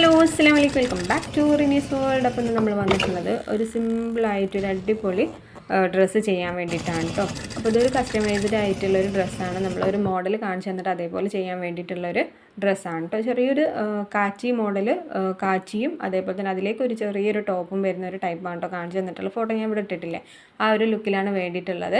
Hello അസ്സലാമു അലൈക്കും welcome back to Rinees world. അപ്പം നമ്മൾ വന്നിട്ടുള്ളത് ഒരു സിമ്പിളായിട്ടൊരു അടിപൊളി ഡ്രസ്സ് ചെയ്യാൻ വേണ്ടിയിട്ടാണ് കേട്ടോ. അപ്പോൾ ഇതൊരു കസ്റ്റമൈസ്ഡ് ആയിട്ടുള്ളൊരു ഡ്രസ്സാണ്. നമ്മളൊരു മോഡൽ കാണിച്ചു തന്നിട്ട് അതേപോലെ ചെയ്യാൻ വേണ്ടിയിട്ടുള്ളൊരു ഡ്രസ്സാണ് കേട്ടോ. ചെറിയൊരു കാച്ചി മോഡൽ, കാച്ചിയും അതേപോലെ തന്നെ അതിലേക്ക് ഒരു ചെറിയൊരു ടോപ്പും വരുന്ന ഒരു ടൈപ്പാണ് കേട്ടോ കാണിച്ചു തന്നിട്ടുള്ള ഫോട്ടോ ഞാൻ ഇവിടെ ഇട്ടിട്ടില്ലേ, ആ ഒരു ലുക്കിലാണ് വേണ്ടിയിട്ടുള്ളത്.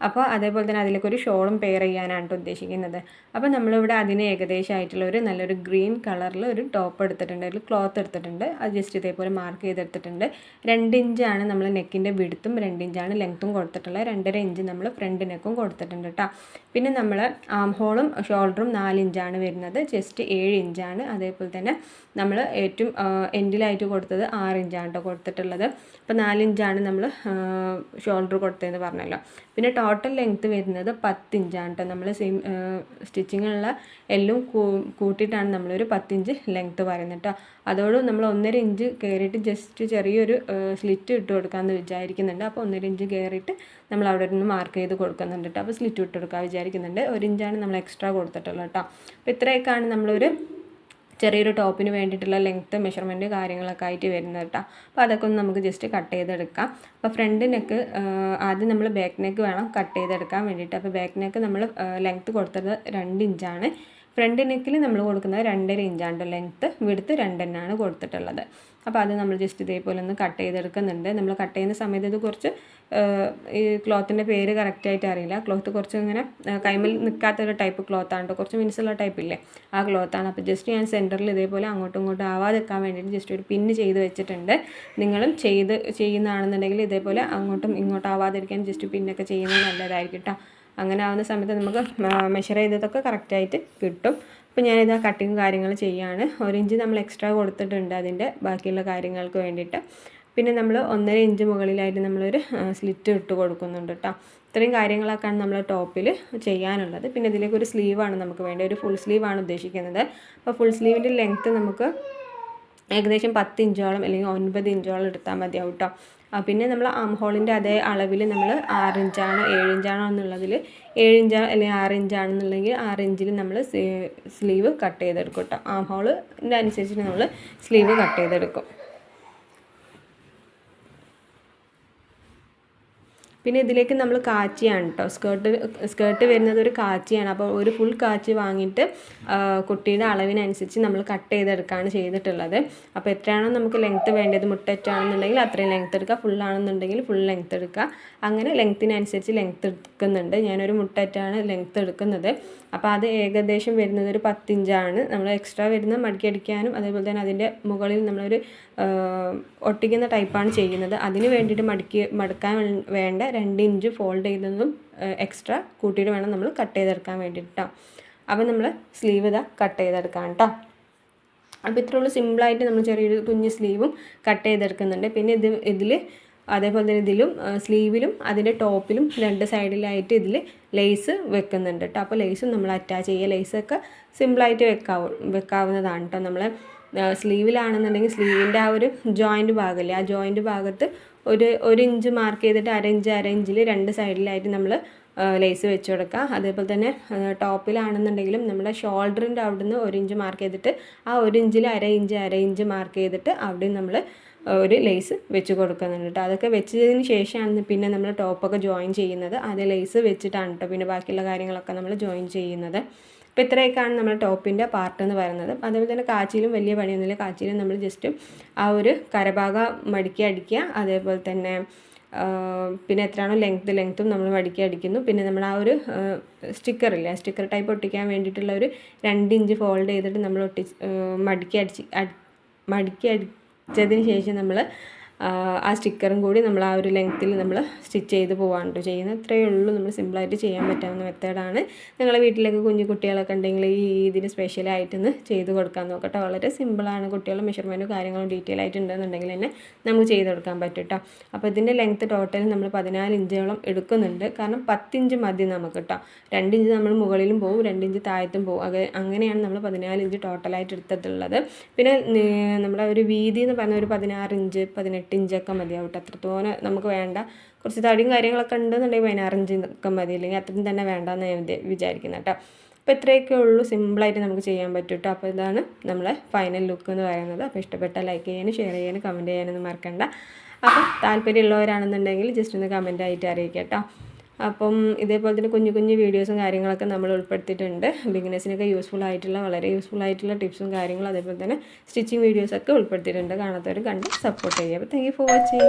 അപ്പോൾ അതേപോലെ തന്നെ അതിലേക്ക് ഒരു ഷോളും പെയർ ചെയ്യാനാണ് കേട്ടോ ഉദ്ദേശിക്കുന്നത്. അപ്പോൾ നമ്മളിവിടെ അതിന് ഏകദേശമായിട്ടുള്ള ഒരു നല്ലൊരു ഗ്രീൻ കളറിൽ ഒരു ടോപ്പ് എടുത്തിട്ടുണ്ട്, ഒരു ക്ലോത്ത് എടുത്തിട്ടുണ്ട്. അത് ജസ്റ്റ് ഇതേപോലെ മാർക്ക് ചെയ്തെടുത്തിട്ടുണ്ട്. 2 ഇഞ്ചാണ് നമ്മൾ നെക്കിൻ്റെ വിടുത്തും 2 ഇഞ്ചാണ് ലെങ്ത്തും കൊടുത്തിട്ടുള്ളത്. 2.5 ഇഞ്ച് നമ്മൾ ഫ്രണ്ട് നെക്കും കൊടുത്തിട്ടുണ്ട് കേട്ടോ. പിന്നെ നമ്മൾ ആം ഹോളും ഷോൾഡറും 4 ഇഞ്ചാണ് വരുന്നത്, ചെസ്റ്റ് 7 ഇഞ്ചാണ്. അതേപോലെ തന്നെ നമ്മൾ ഏറ്റവും എൻഡിലായിട്ട് കൊടുത്തത് 6 ഇഞ്ചാണ് കേട്ടോ കൊടുത്തിട്ടുള്ളത്. അപ്പോൾ 4 ഇഞ്ചാണ് നമ്മൾ ഷോൾഡർ കൊടുത്തതെന്ന് പറഞ്ഞല്ലോ. പിന്നെ ടോട്ടൽ ലെങ്ത്ത് വരുന്നത് 10 ഇഞ്ചാണ് കേട്ടോ. നമ്മൾ സ്റ്റിച്ചിങ്ങുള്ള എല്ലാം കൂട്ടിയിട്ടാണ് നമ്മളൊരു 10 ഇഞ്ച് ലെങ്ത്ത് പറയുന്നത് കേട്ടോ. അതോട് നമ്മൾ 1.5 ഇഞ്ച് കയറിയിട്ട് ജസ്റ്റ് ചെറിയൊരു സ്ലിറ്റ് ഇട്ട് കൊടുക്കാമെന്ന് വിചാരിക്കുന്നുണ്ട്. അപ്പോൾ 1.5 ഇഞ്ച് കയറിയിട്ട് നമ്മൾ അവിടെ നിന്ന് മാർക്ക് ചെയ്ത് കൊടുക്കുന്നുണ്ട് കേട്ടോ. അപ്പോൾ സ്ലിറ്റ് ഇട്ട് കൊടുക്കാൻ വിചാരിക്കുന്നുണ്ട്. 1 ഇഞ്ചാണ് നമ്മൾ എക്സ്ട്രാ കൊടുത്തിട്ടുള്ളത് കേട്ടോ. അപ്പോൾ ഇത്രയൊക്കെയാണ് നമ്മളൊരു ചെറിയൊരു ടോപ്പിന് വേണ്ടിയിട്ടുള്ള ലെങ്ത്ത് മെഷർമെൻറ്റ് കാര്യങ്ങളൊക്കെ ആയിട്ട് വരുന്നത് കേട്ടോ. അപ്പോൾ അതൊക്കെ ഒന്ന് നമുക്ക് ജസ്റ്റ് കട്ട് ചെയ്തെടുക്കാം. അപ്പോൾ ഫ്രണ്ട് നെക്ക് ആദ്യം നമ്മൾ ബാക്ക് നെക്ക് വേണം കട്ട് ചെയ്തെടുക്കാൻ വേണ്ടിയിട്ട്. അപ്പോൾ ബാക്ക് നെക്ക് നമ്മൾ ലെങ്ത്ത് കൊടുത്തത് 2 ഇഞ്ചാണ്. ഫ്രണ്ട് നെക്കിൽ നമ്മൾ കൊടുക്കുന്നത് 2.5 ഇഞ്ചാണ് ലെങ്ത്ത്, വിടുത്ത് 2 തന്നെയാണ് കൊടുത്തിട്ടുള്ളത്. അപ്പോൾ അത് നമ്മൾ ജസ്റ്റ് ഇതേപോലെ ഒന്ന് കട്ട് ചെയ്തെടുക്കുന്നുണ്ട്. നമ്മൾ കട്ട് ചെയ്യുന്ന സമയത്ത് ഇത് കുറച്ച് ഈ ക്ലോത്തിൻ്റെ പേര് കറക്റ്റായിട്ട് അറിയില്ല. ക്ലോത്ത് കുറച്ച് ഇങ്ങനെ കൈമിൽ നിൽക്കാത്തൊരു ടൈപ്പ് ക്ലോത്താണ് കേട്ടോ, കുറച്ച് മിനുസുള്ള ടൈപ്പില്ലേ, ആ ക്ലോത്താണ്. അപ്പോൾ ജസ്റ്റ് ഞാൻ സെൻറ്ററിൽ ഇതേപോലെ അങ്ങോട്ടും ഇങ്ങോട്ടും ആവാതിരിക്കാൻ വേണ്ടിയിട്ട് ജസ്റ്റ് ഒരു പിന്ന് ചെയ്ത് വെച്ചിട്ടുണ്ട്. നിങ്ങളും ചെയ്യുന്നതാണെന്നുണ്ടെങ്കിൽ ഇതേപോലെ അങ്ങോട്ടും ഇങ്ങോട്ടും ആവാതിരിക്കാൻ ജസ്റ്റ് പിന്നൊക്കെ ചെയ്യുന്നത് നല്ലതായിരിക്കും കേട്ടോ. അങ്ങനെ ആവുന്ന സമയത്ത് നമുക്ക് മെഷർ ചെയ്തതൊക്കെ കറക്റ്റായിട്ട് കിട്ടും. അപ്പോൾ ഞാനിത് കട്ടിങ് കാര്യങ്ങൾ ചെയ്യാണ്. 1 ഇഞ്ച് നമ്മൾ എക്സ്ട്രാ കൊടുത്തിട്ടുണ്ട് അതിൻ്റെ ബാക്കിയുള്ള കാര്യങ്ങൾക്ക് വേണ്ടിയിട്ട്. പിന്നെ നമ്മൾ 1.5 ഇഞ്ച് മുകളിലായിട്ട് നമ്മളൊരു സ്ലിറ്റ് ഇട്ട് കൊടുക്കുന്നുണ്ട് കേട്ടോ. ഇത്രയും കാര്യങ്ങളൊക്കെയാണ് നമ്മൾ ടോപ്പിൽ ചെയ്യാനുള്ളത്. പിന്നെ ഇതിലേക്ക് ഒരു സ്ലീവാണ് നമുക്ക് വേണ്ടത്, ഒരു ഫുൾ സ്ലീവാണ് ഉദ്ദേശിക്കുന്നത്. അപ്പോൾ ഫുൾ സ്ലീവിൻ്റെ ലെങ്ത്ത് നമുക്ക് ഏകദേശം 10 ഇഞ്ചോളം അല്ലെങ്കിൽ 9 ഇഞ്ചോളം എടുത്താൽ മതിയാവും കേട്ടോ. പിന്നെ നമ്മൾ ആം ഹോളിൻ്റെ അതേ അളവിൽ നമ്മൾ 6 ഇഞ്ചാണോ 7 ഇഞ്ചാണോ എന്നുള്ളതിൽ 7 ഇഞ്ചാണോ അല്ലെങ്കിൽ 6 ഇഞ്ചാണെന്നുണ്ടെങ്കിൽ 6 ഇഞ്ചിൽ നമ്മൾ സ്ലീവ് കട്ട് ചെയ്തെടുക്കും കേട്ടോ. ആം ഹോളിൻ്റെ അനുസരിച്ചിട്ട് നമ്മൾ സ്ലീവ് കട്ട് ചെയ്തെടുക്കും. പിന്നെ ഇതിലേക്ക് നമ്മൾ കാച്ചിയാണ് കേട്ടോ. സ്കേർട്ട് വരുന്നത് ഒരു കാച്ചിയാണ്. അപ്പോൾ ഒരു ഫുൾ കാച്ചി വാങ്ങിയിട്ട് കുട്ടിയുടെ അളവിനനുസരിച്ച് നമ്മൾ കട്ട് ചെയ്തെടുക്കുകയാണ് ചെയ്തിട്ടുള്ളത്. അപ്പോൾ എത്രയാണോ നമുക്ക് ലെങ്ത്ത് വേണ്ടത്, മുട്ടറ്റാണെന്നുണ്ടെങ്കിൽ അത്രയും ലെങ്ത്ത് എടുക്കുക, ഫുള്ളാണെന്നുണ്ടെങ്കിൽ ഫുൾ ലെങ്ത്ത് എടുക്കുക. അങ്ങനെ ലെങ്ത്തിനനുസരിച്ച് ലെങ്ത്ത് എടുക്കുന്നുണ്ട്. ഞാനൊരു മുട്ടറ്റാണ് ലെങ്ത്ത് എടുക്കുന്നത്. അപ്പോൾ അത് ഏകദേശം വരുന്നത് ഒരു 10 ഇഞ്ചാണ്. നമ്മൾ എക്സ്ട്രാ വരുന്ന മടക്കി അടിക്കാനും അതേപോലെ തന്നെ അതിൻ്റെ മുകളിൽ നമ്മളൊരു ഒട്ടിക്കുന്ന ടൈപ്പാണ് ചെയ്യുന്നത്. അതിന് വേണ്ടിയിട്ട് മടക്കാൻ വേണ്ട 2 ഇഞ്ച് ഫോൾഡ് ചെയ്തതും എക്സ്ട്രാ കൂട്ടിയിട്ട് വേണം നമ്മൾ കട്ട് ചെയ്തെടുക്കാൻ വേണ്ടിയിട്ടോ. അപ്പോൾ നമ്മൾ സ്ലീവ് ഇതാ കട്ട് ചെയ്തെടുക്കാം കേട്ടോ. അപ്പോൾ ഇത്രയുള്ളൂ, സിമ്പിളായിട്ട് നമ്മൾ ചെറിയൊരു കുഞ്ഞ് സ്ലീവും കട്ട് ചെയ്തെടുക്കുന്നുണ്ട്. പിന്നെ ഇതിൽ അതേപോലെ തന്നെ ഇതിലും സ്ലീവിലും അതിൻ്റെ ടോപ്പിലും 2 സൈഡിലായിട്ട് ഇതിൽ ലേസ് വെക്കുന്നുണ്ട് കേട്ടോ. അപ്പോൾ ലേസും നമ്മൾ അറ്റാച്ച് ചെയ്യുക. ലേസൊക്കെ സിമ്പിളായിട്ട് വെക്കാവുന്നതാണ് കേട്ടോ. നമ്മൾ സ്ലീവിലാണെന്നുണ്ടെങ്കിൽ സ്ലീവിൻ്റെ ആ ഒരു ജോയിൻറ്റ് ഭാഗമില്ലേ, ആ ജോയിൻറ്റ് ഭാഗത്ത് ഒരു ഇഞ്ച് മാർക്ക് ചെയ്തിട്ട് അര ഇഞ്ചിൽ 2 സൈഡിലായിട്ട് നമ്മൾ ലേസ് വെച്ച് കൊടുക്കുക. അതേപോലെ തന്നെ ടോപ്പിലാണെന്നുണ്ടെങ്കിലും നമ്മുടെ ഷോൾഡറിൻ്റെ അവിടെ നിന്ന് 1 ഇഞ്ച് മാർക്ക് ചെയ്തിട്ട് ആ 1 ഇഞ്ചിൽ അര ഇഞ്ച് മാർക്ക് ചെയ്തിട്ട് അവിടെയും നമ്മൾ ഒരു ലേസ് വെച്ച് കൊടുക്കുന്നുണ്ട് കേട്ടോ. അതൊക്കെ വെച്ചതിന് ശേഷമാണ് പിന്നെ നമ്മൾ ടോപ്പൊക്കെ ജോയിൻ ചെയ്യുന്നത്. അത് ലേസ് വെച്ചിട്ടാണ് കേട്ടോ പിന്നെ ബാക്കിയുള്ള കാര്യങ്ങളൊക്കെ നമ്മൾ ജോയിൻ ചെയ്യുന്നത്. അപ്പോൾ ഇത്രയൊക്കെയാണ് നമ്മൾ ടോപ്പിൻ്റെ പാർട്ട് എന്ന് പറയുന്നത്. അതേപോലെ തന്നെ കാച്ചിലും വലിയ പണിയൊന്നുമില്ല. കാച്ചിലും നമ്മൾ ജസ്റ്റ് ആ ഒരു കരഭാഗം മടക്കി അടിക്കുക. അതേപോലെ തന്നെ പിന്നെ എത്രയാണോ ലെങ്ത്തും നമ്മൾ മടക്കി അടിക്കുന്നു. പിന്നെ നമ്മൾ ആ ഒരു സ്റ്റിക്കറില്ലേ, സ്റ്റിക്കർ ടൈപ്പ് ഒട്ടിക്കാൻ വേണ്ടിയിട്ടുള്ള ഒരു 2 ഇഞ്ച് ഫോൾഡ് ചെയ്തിട്ട് നമ്മൾ മടക്കി അടിച്ചതിന് ശേഷം നമ്മൾ ആ സ്റ്റിക്കറും കൂടി നമ്മൾ ആ ഒരു ലെങ്ത്തിൽ നമ്മൾ സ്റ്റിച്ച് ചെയ്ത് പോകാണ്ട് ചെയ്യുന്നത്. ഇത്രയേ ഉള്ളൂ, നമ്മൾ സിമ്പിളായിട്ട് ചെയ്യാൻ പറ്റാവുന്ന മെത്തേഡാണ്. നിങ്ങളുടെ വീട്ടിലേക്ക് കുഞ്ഞു കുട്ടികളൊക്കെ ഉണ്ടെങ്കിൽ ഈ ഇതിന് സ്പെഷ്യലായിട്ടൊന്ന് ചെയ്ത് കൊടുക്കാൻ നോക്കട്ടെ. വളരെ സിമ്പിളാണ്. കുട്ടികളുടെ മെഷർമെൻറ്റും കാര്യങ്ങളും ഡീറ്റെയിൽ ആയിട്ട് ഉണ്ടെന്നുണ്ടെങ്കിൽ തന്നെ നമുക്ക് ചെയ്ത് കൊടുക്കാൻ പറ്റും കേട്ടോ. അപ്പോൾ ഇതിൻ്റെ ലെങ്ത്ത് ടോട്ടൽ നമ്മൾ 14 ഇഞ്ചോളം എടുക്കുന്നുണ്ട്. കാരണം 10 ഇഞ്ച് മതി നമുക്ക് കേട്ടോ. 2 ഇഞ്ച് നമ്മൾ മുകളിലും പോകും, 2 ഇഞ്ച് താഴത്തും പോകും. അങ്ങനെയാണ് നമ്മൾ 14 ഇഞ്ച് ടോട്ടലായിട്ട് എടുത്തിട്ടുള്ളത്. പിന്നെ നമ്മുടെ ഒരു വീതി എന്ന് പറഞ്ഞാൽ ഒരു 16 ഇഞ്ച് 18 ഇഞ്ചൊക്കെ മതിയാവും കേട്ടോ. അത്രത്തോനെ നമുക്ക് വേണ്ട. കുറച്ച് തടിയും കാര്യങ്ങളൊക്കെ ഉണ്ടെന്നുണ്ടെങ്കിൽ 16 ഇഞ്ചൊക്കെ മതി, അല്ലെങ്കിൽ അത്രയും തന്നെ വേണ്ടെന്ന് ഞാൻ വിചാരിക്കുന്നത് കേട്ടോ. അപ്പോൾ ഇത്രയൊക്കെ ഉള്ളൂ, സിമ്പിളായിട്ട് നമുക്ക് ചെയ്യാൻ പറ്റും കേട്ടോ. അപ്പോൾ ഇതാണ് നമ്മളെ ഫൈനൽ ലുക്ക് എന്ന് പറയുന്നത്. അപ്പോൾ ഇഷ്ടപ്പെട്ടാൽ ലൈക്ക് ചെയ്യാനും ഷെയർ ചെയ്യാനും കമൻറ്റ് ചെയ്യാനൊന്നും മറക്കണ്ട. അപ്പം താല്പര്യമുള്ളവരാണെന്നുണ്ടെങ്കിൽ ജസ്റ്റ് ഒന്ന് കമൻ്റ് ആയിട്ട് അറിയിക്കാം കേട്ടോ. അപ്പം ഇതേപോലെ തന്നെ കുഞ്ഞു കുഞ്ഞു വീഡിയോസും കാര്യങ്ങളൊക്കെ നമ്മൾ ഉൾപ്പെടുത്തിയിട്ടുണ്ട്. ബിഗിനേഴ്സിനൊക്കെ വളരെ യൂസ്ഫുൾ ആയിട്ടുള്ള ടിപ്സും കാര്യങ്ങളും അതേപോലെ തന്നെ സ്റ്റിച്ചിങ് വീഡിയോസൊക്കെ ഉൾപ്പെടുത്തിയിട്ടുണ്ട്. കാണാത്തവർ കണ്ട് സപ്പോർട്ട് ചെയ്യുക. അപ്പോൾ താങ്ക് യു ഫോർ വാച്ചിങ്.